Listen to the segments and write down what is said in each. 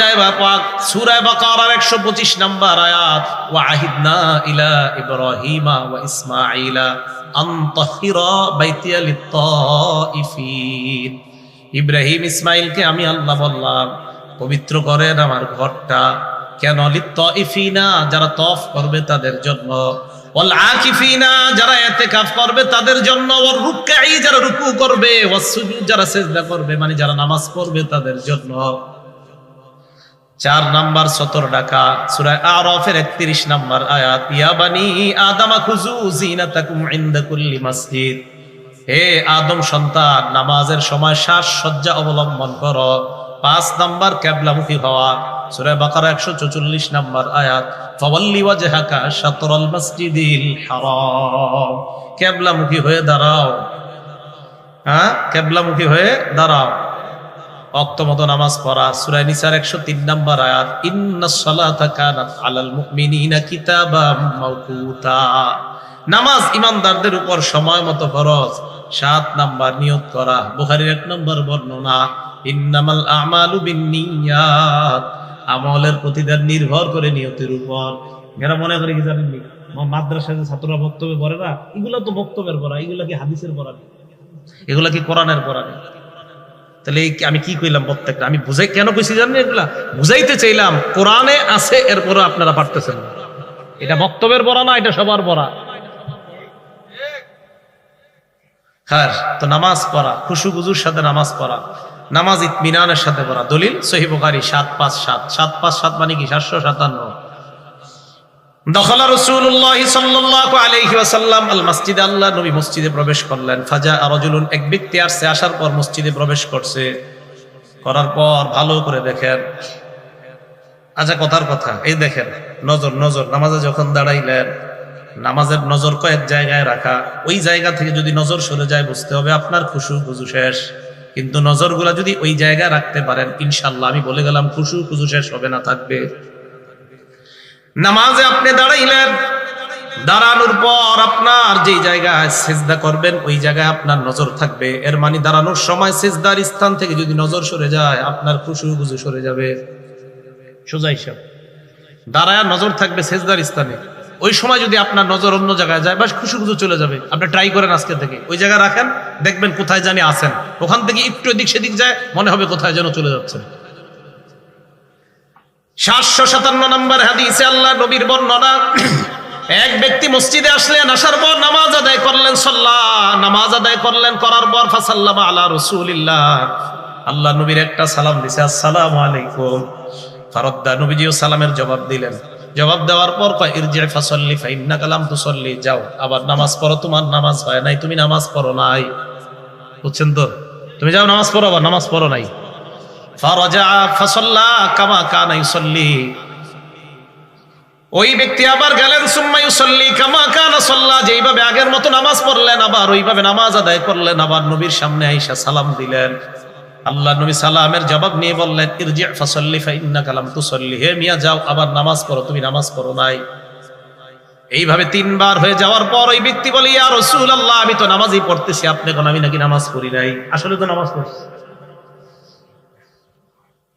আয়ায় পাক সূরা বাকারার 125 নম্বর আয়াত, ওয়া আহিদনা ইলা ইব্রাহিমা ওয়া ইসমাঈলা আন তাহিরা বাইতিয়া লিত-তাইফিন। ইব্রাহিম ইসমাঈলকে আমি আল্লাহ বললাম পবিত্র করেন আমার ঘরটা। কেন? লিত-তাইফিনা, যারা তওয়াফ করবে তাদের জন্য, ওয়াল আকিফিনা, যারা ইতিকাফ করবে তাদের জন্য, ওয়ার রুকআই, যারা রুকু করবে, ওয়াস সুজুদ, যারা সিজদা করবে মানে যারা নামাজ পড়বে তাদের জন্য। 4 নাম্বার সতর ডাকা সূরা আরাফের 31 নাম্বার আয়াত, ইয়া বানি আদম খুযু জিনাতাকুম ইনদা কুল্লি মসজিদ। হে আদম সন্তান, নামাজের সময় সাজসজ্জা অবলম্বন করো। 5 নাম্বার কিবলামুখী হওয়া সূরা বাকারা 144 নাম্বার আয়াত, ফাওয়াল্লি ওয়াজহাকা শাতরাল মসজিদিল হারাম। কিবলামুখী হয়ে দাঁড়াও, হ্যাঁ কিবলামুখী হয়ে দাঁড়াও। ওয়াক্তমতো নামাজ পড়া সূরা নিসার 103 নাম্বার আয়াত, ইন্নাস সালাতা কানাত আলাল মুমিনিনা কিতাবাম মাওকুতা। নামাজ ইমানদারদের উপর সময় মতো ফরজ। 7 নাম্বার নিয়ত করা, বুখারীর 1 নম্বর বর্ণনা, ইন্নামাল আমালু বিন্নিয়াত, আমলের প্রতিদান নির্ভর করে নিয়তের উপর। এরা মনে করে কি জানেন নি, মাদ্রাসায় যে ছাত্ররা বক্তব্য পড়ে না, এগুলো তো বক্তব্যের পড়া, এগুলো কি হাদিসের পড়া নেই, এগুলো কি কোরআনের পড়া নেই। তাহলে আমি কি কইলাম? প্রত্যেকটা আমি বুঝাই কেন কইছি জানেন? এগুলা বুঝাইতে চাইলাম কোরআনে আছে, এরপরে আপনারা পারতেছেন না। এটা বক্তব্যের পড়া না, এটা সবার পড়া। হ্যাঁ, তো নামাজ পড়া, খুশু গুজুর সাথে নামাজ পড়া, নামাজ ইতমিনানের সাথে পড়া। দলিল সহিহ বুখারী 757। 757 মানে কি? 757। দখলা রাসূলুল্লাহ সাল্লাল্লাহু আলাইহি ওয়াসাল্লাম আল মসজিদ, আল্লাহ নবী মসজিদে প্রবেশ করলেন। ফাজা রাজুলুন, এক ব্যক্তি আসছে, আসার পর মসজিদে প্রবেশ করছে। করার পর ভালো করে দেখেন, আচ্ছা কথার কথা, এই দেখেন নজর, নজর নামাজে যখন দাঁড়াইলেন, নামাজের নজর কয়েক জায়গায় রাখা। ওই জায়গা থেকে যদি নজর সরে যায় বুঝতে হবে আপনার খুশু খুজু শেষ। কিন্তু নজরগুলা যদি ওই জায়গায় রাখতে পারেন ইনশাআল্লাহ আমি বলে গেলাম খুশু খুজু শেষ হবে না, থাকবে। নামাজে আপনি দাঁড়াইলেন, দাঁড়ানোর পর আপনার যে জায়গায় সিজদা করবেন ওই জায়গায় আপনার নজর থাকবে। এর মানে দাঁড়ানোর সময় সিজদার স্থান থেকে যদি নজর সরে যায় আপনার খুশু খুজু সরে যাবে। সোজা হিসাব, দাঁড়ায় নজর থাকবে সিজদার স্থানে। ওই সময় যদি আপনার নজর অন্য জায়গায় যায় বাস খুশু খুশু চলে যাবে। আপনি ট্রাই করেন আজকে থেকে, ওই জায়গায় রাখেন, দেখবেন কোথায় জানি আছেন, ওখান থেকে একটু এদিক সেদিক যায় মনে হবে কোথায় যেন চলে যাচ্ছেন। 757 নম্বর হাদিসে আল্লাহ নবীর বর্ণনা, এক ব্যক্তি মসজিদে আসলেন, আসার পর নামাজ আদায় করলেন, নামাজ আদায় করলেন, করার পর ফাসাল্লামা আলা রাসূলিল্লাহ, আল্লাহ নবীর একটা সালাম দিছে, আসসালামু আলাইকুম। ফারাদ্দা, নবীজিও সালামের জবাব দিলেন। জবাব দেওয়ার পর কয় ইরজি ফাসাল্লি ফাইন্নাকা লাম তুসাল্লি, যাও আবার নামাজ পড়ো, তোমার নামাজ হয় নাই, তুমি নামাজ পড়ো নাই। বুঝছেন তো? তুমি যাও নামাজ পড়ো, আবার নামাজ পড়ো নাই। ফারাজা ফাসাল্লা কামা কানা ইউসাল্লি, ওই ব্যক্তি আবার গেলেন, সুম্মা ইউসাল্লি কামা কানা সাল্লা, যেইভাবে আগের মতো নামাজ পড়লেন আবার ওইভাবে নামাজ আদায় করলেন। আবার নবীর সামনে আইসা সালাম দিলেন। আল্লাহ নবী সালামের জবাব নিয়ে বললেন ইরজি ফাসাল্লি ফাইন্নাকা লাম তুসাল্লি, হে মিয়া যাও আবার নামাজ পড়ো, তুমি নামাজ পড়ো নাই। এইভাবে 3 বার হয়ে যাওয়ার পর ওই ব্যক্তি বলে ইয়া রাসূলুল্লাহ, আমি তো নামাজই পড়তেছি, আপনি কোন আমি নাকি নামাজ পড়ি নাই? আসলে তো নামাজ পড়ছি।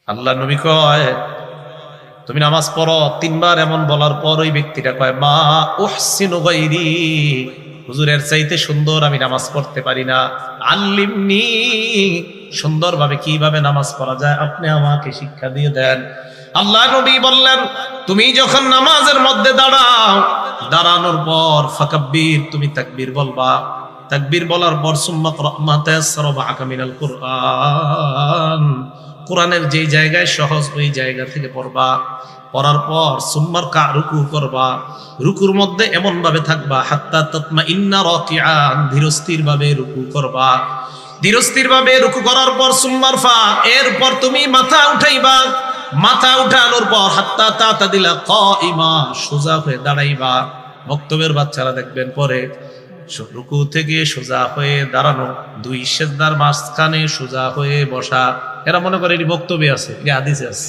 আল্লাহ নবী কয় তুমি নামাজ পড়ো। 3 বার এমন বলার পর ওই ব্যক্তিটা কয় মা উহসিনু গায়রি, হুজুরের চাইতে সুন্দর আমি নামাজ পড়তে পারি না, আল্লিমনি, সুন্দরভাবে কিভাবে নামাজ পড়া যায় আপনি আমাকে শিক্ষা দিয়ে দেন। আল্লাহ নবী বললেন তুমি যখন নামাজের মধ্যে দাঁড়াও, দাঁড়ানোর পর ফাকাব্বির, তুমি তাকবীর বলবা, তাকবীর বলার পর সুম্মা ক্রা মা তায়াসসারা মাআকা মিনাল কুরআন, কোরআনের যেই জায়গায় সহজ ওই জায়গা থেকে পড়বা। পড়ার পর সুম্মার কা, রুকু করবা, রুকুর মধ্যে এমন ভাবে থাকবা হাত্তা তাতমাইন্না রাকিআন, ধীরস্থির ভাবে রুকু করবা। ধীরস্থির ভাবে রুকু করার পর সুম্মার ফা, এরপর তুমি মাথা উঠাইবা, মাথা উঠানোর পর হাত্তা তাতাদিলা কাইমা, সোজা হয়ে দাঁড়াইবা। বক্তব্যের বাচ্চারা দেখবেন পরে রুকু থেকে সোজা হয়ে দাঁড়ানো, 2 সিজদার মাঝখানে সোজা হয়ে বসা। এরা মনে করে এটি বক্তব্যে আছে, এটি হাদিসে আছে।